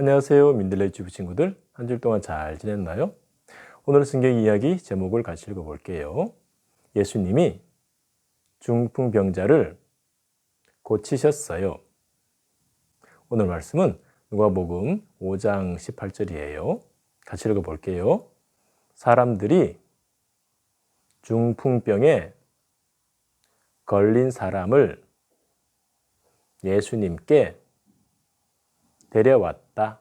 안녕하세요. 민들레 유튜브 친구들. 한 주일 동안 잘 지냈나요? 오늘 성경 이야기 제목을 같이 읽어볼게요. 예수님이 중풍병자를 고치셨어요. 오늘 말씀은 누가복음 5장 18절이에요. 같이 읽어볼게요. 사람들이 중풍병에 걸린 사람을 예수님께 데려왔다.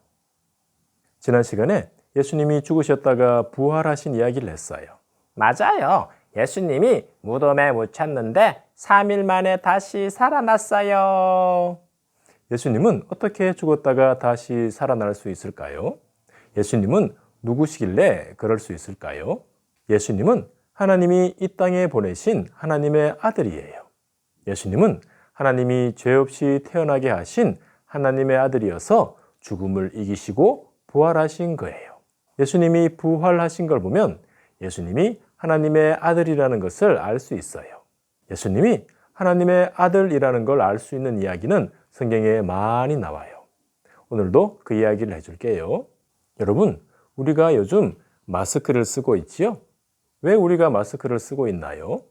지난 시간에 예수님이 죽으셨다가 부활하신 이야기를 했어요. 맞아요. 예수님이 무덤에 묻혔는데 3일 만에 다시 살아났어요. 예수님은 어떻게 죽었다가 다시 살아날 수 있을까요? 예수님은 누구시길래 그럴 수 있을까요? 예수님은 하나님이 이 땅에 보내신 하나님의 아들이에요. 예수님은 하나님이 죄 없이 태어나게 하신 하나님의 아들이어서 죽음을 이기시고 부활하신 거예요. 예수님이 부활하신 걸 보면 예수님이 하나님의 아들이라는 것을 알 수 있어요. 예수님이 하나님의 아들이라는 걸 알 수 있는 이야기는 성경에 많이 나와요. 오늘도 그 이야기를 해줄게요. 여러분, 우리가 요즘 마스크를 쓰고 있지요? 왜 우리가 마스크를 쓰고 있나요?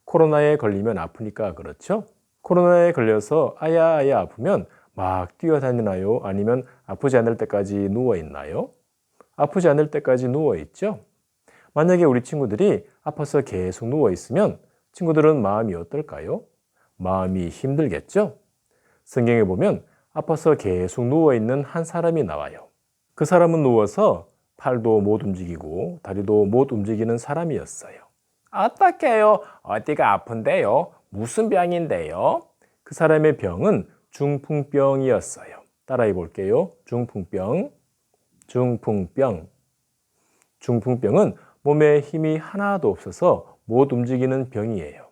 코로나에 걸리면 아프니까 그렇죠? 코로나에 걸려서 아야 아프면 막 뛰어다니나요? 아니면 아프지 않을 때까지 누워 있나요? 아프지 않을 때까지 누워 있죠? 만약에 우리 친구들이 아파서 계속 누워 있으면 친구들은 마음이 어떨까요? 마음이 힘들겠죠? 성경에 보면 아파서 계속 누워 있는 한 사람이 나와요. 그 사람은 누워서 팔도 못 움직이고 다리도 못 움직이는 사람이었어요. 어떡해요? 어디가 아픈데요? 무슨 병인데요? 그 사람의 병은 중풍병이었어요. 따라해 볼게요. 중풍병. 중풍병은 몸에 힘이 하나도 없어서 못 움직이는 병이에요.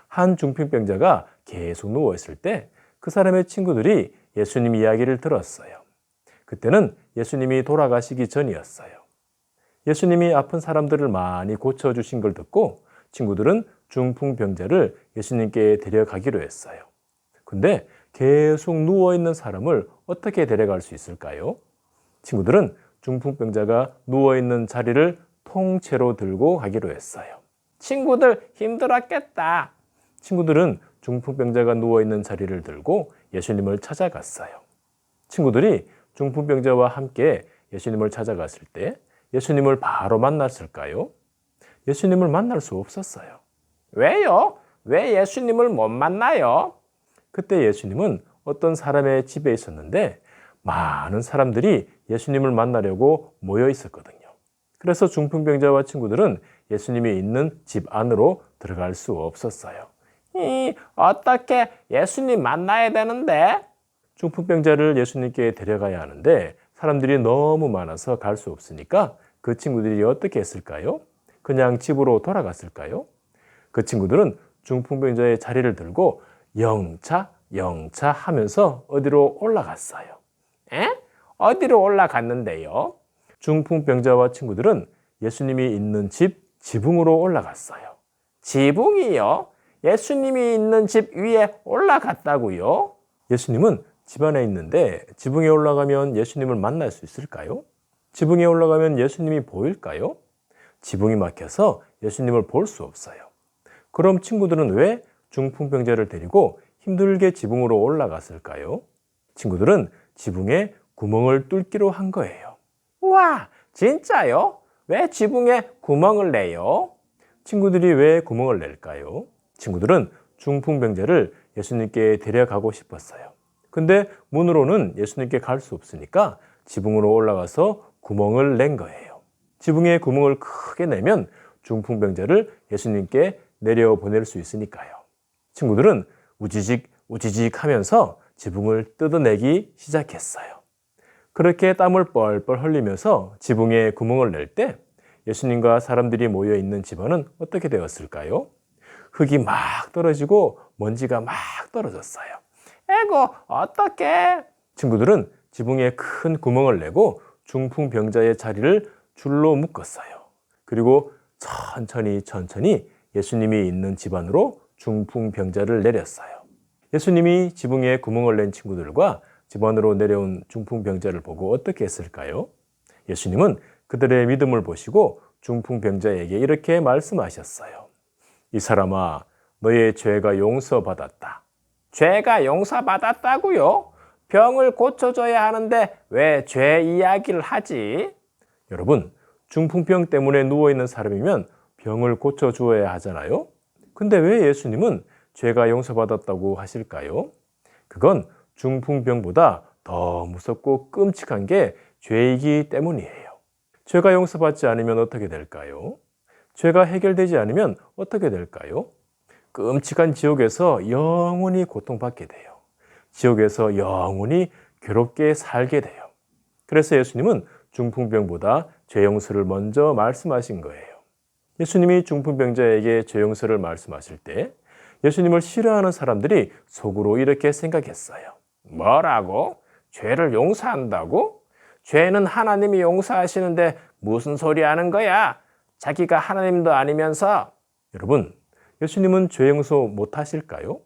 한 중풍병자가 계속 누워있을 때 그 사람의 친구들이 예수님 이야기를 들었어요. 그때는 예수님이 돌아가시기 전이었어요. 예수님이 아픈 사람들을 많이 고쳐주신 걸 듣고 친구들은 중풍병자를 예수님께 데려가기로 했어요. 근데 계속 누워있는 사람을 어떻게 데려갈 수 있을까요? 친구들은 중풍병자가 누워있는 자리를 통째로 들고 가기로 했어요. 친구들 힘들었겠다. 친구들은 중풍병자가 누워있는 자리를 들고 예수님을 찾아갔어요. 친구들이 중풍병자와 함께 예수님을 찾아갔을 때 예수님을 바로 만났을까요? 예수님을 만날 수 없었어요. 왜요? 왜 예수님을 못 만나요? 그때 예수님은 어떤 사람의 집에 있었는데 많은 사람들이 예수님을 만나려고 모여 있었거든요. 그래서 중풍병자와 친구들은 예수님이 있는 집 안으로 들어갈 수 없었어요. 어떻게 예수님 만나야 되는데? 중풍병자를 예수님께 데려가야 하는데 사람들이 너무 많아서 갈 수 없으니까 그 친구들이 어떻게 했을까요? 그냥 집으로 돌아갔을까요? 그 친구들은 중풍병자의 자리를 들고 영차 하면서 어디로 올라갔어요. 어디로 올라갔는데요? 중풍병자와 친구들은 예수님이 있는 집 지붕으로 올라갔어요. 지붕이요? 예수님이 있는 집 위에 올라갔다고요? 예수님은 집 안에 있는데 지붕에 올라가면 예수님을 만날 수 있을까요? 지붕에 올라가면 예수님이 보일까요? 지붕이 막혀서 예수님을 볼 수 없어요. 그럼 친구들은 왜 중풍병자를 데리고 힘들게 지붕으로 올라갔을까요? 친구들은 지붕에 구멍을 뚫기로 한 거예요. 우와, 진짜요? 왜 지붕에 구멍을 내요? 친구들이 왜 구멍을 낼까요? 친구들은 중풍병자를 예수님께 데려가고 싶었어요. 근데 문으로는 예수님께 갈 수 없으니까 지붕으로 올라가서 구멍을 낸 거예요. 지붕에 구멍을 크게 내면 중풍병자를 예수님께 내려보낼 수 있으니까요. 친구들은 우지직 하면서 지붕을 뜯어내기 시작했어요. 그렇게 땀을 뻘뻘 흘리면서 지붕에 구멍을 낼 때 예수님과 사람들이 모여있는 집안은 어떻게 되었을까요? 흙이 막 떨어지고 먼지가 막 떨어졌어요. 에고, 어떡해? 친구들은 지붕에 큰 구멍을 내고 중풍병자의 자리를 줄로 묶었어요. 그리고 천천히 예수님이 있는 집안으로 중풍병자를 내렸어요. 예수님이 지붕에 구멍을 낸 친구들과 집안으로 내려온 중풍병자를 보고 어떻게 했을까요? 예수님은 그들의 믿음을 보시고 중풍병자에게 이렇게 말씀하셨어요. 이 사람아, 너의 죄가 용서받았다. 죄가 용서받았다고요? 병을 고쳐줘야 하는데 왜 죄 이야기를 하지? 여러분, 중풍병 때문에 누워있는 사람이면 병을 고쳐주어야 하잖아요? 근데 왜 예수님은 죄가 용서받았다고 하실까요? 그건 중풍병보다 더 무섭고 끔찍한 게 죄이기 때문이에요. 죄가 용서받지 않으면 어떻게 될까요? 죄가 해결되지 않으면 어떻게 될까요? 끔찍한 지옥에서 영원히 고통받게 돼요. 지옥에서 영원히 괴롭게 살게 돼요. 그래서 예수님은 중풍병보다 죄 용서를 먼저 말씀하신 거예요. 예수님이 중풍병자에게 죄 용서를 말씀하실 때 예수님을 싫어하는 사람들이 속으로 이렇게 생각했어요. 뭐라고? 죄를 용서한다고? 죄는 하나님이 용서하시는데 무슨 소리 하는 거야? 자기가 하나님도 아니면서. 여러분, 예수님은 죄 용서 못 하실까요?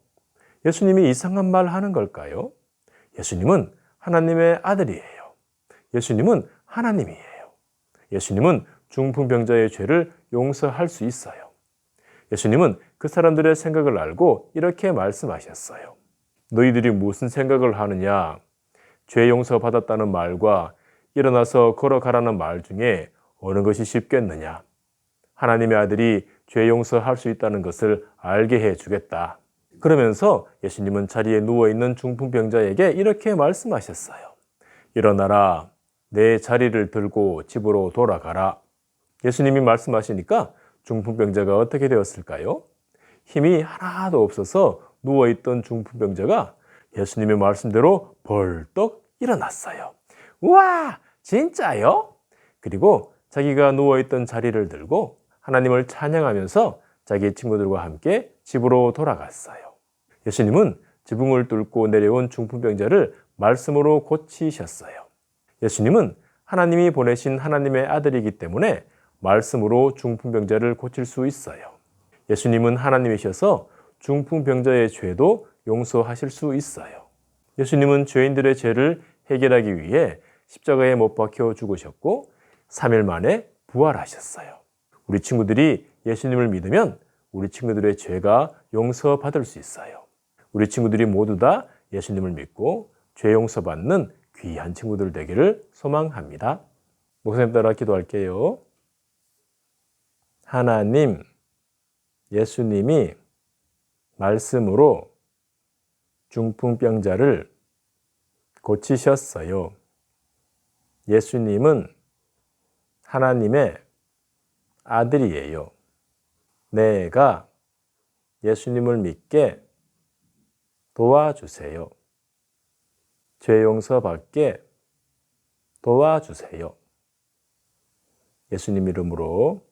예수님이 이상한 말 하는 걸까요? 예수님은 하나님의 아들이에요. 예수님은 하나님이에요. 예수님은 중풍병자의 죄를 용서할 수 있어요. 예수님은 그 사람들의 생각을 알고 이렇게 말씀하셨어요. 너희들이 무슨 생각을 하느냐? 죄 용서 받았다는 말과 일어나서 걸어가라는 말 중에 어느 것이 쉽겠느냐? 하나님의 아들이 죄 용서할 수 있다는 것을 알게 해주겠다. 그러면서 예수님은 자리에 누워있는 중풍병자에게 이렇게 말씀하셨어요. 일어나라, 내 자리를 들고 집으로 돌아가라. 예수님이 말씀하시니까 중풍병자가 어떻게 되었을까요? 힘이 하나도 없어서 누워있던 중풍병자가 예수님의 말씀대로 벌떡 일어났어요. 우와, 진짜요? 그리고 자기가 누워있던 자리를 들고 하나님을 찬양하면서 자기 친구들과 함께 집으로 돌아갔어요. 예수님은 지붕을 뚫고 내려온 중풍병자를 말씀으로 고치셨어요. 예수님은 하나님이 보내신 하나님의 아들이기 때문에 말씀으로 중풍병자를 고칠 수 있어요. 예수님은 하나님이셔서 중풍병자의 죄도 용서하실 수 있어요. 예수님은 죄인들의 죄를 해결하기 위해 십자가에 못 박혀 죽으셨고 3일 만에 부활하셨어요. 우리 친구들이 예수님을 믿으면 우리 친구들의 죄가 용서받을 수 있어요. 우리 친구들이 모두 다 예수님을 믿고 죄 용서받는 귀한 친구들 되기를 소망합니다. 목사님 따라 기도할게요. 하나님, 예수님이 말씀으로 중풍병자를 고치셨어요. 예수님은 하나님의 아들이에요. 내가 예수님을 믿게 도와주세요. 죄 용서받게 도와주세요. 예수님 이름으로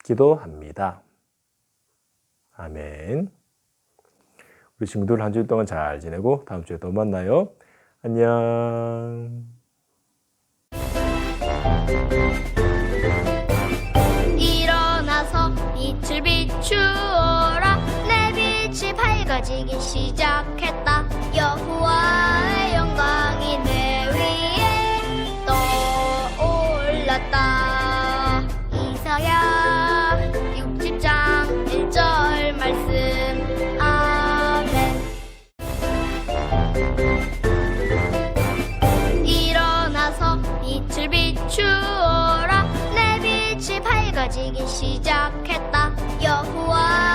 기도합니다. 아멘. 우리 친구들 한 주일 동안 잘 지내고 다음 주에 또 만나요. 안녕. 일어나서 빛을 비추어라. 내 빛이 밝아지기 시작했다. 여호와의 영광이 내 위에 떠올랐다. 이사야 60장 1절 말씀. 아멘. 일어나서 빛을 비추어라. 내 빛이 밝아지기 시작했다. 여호와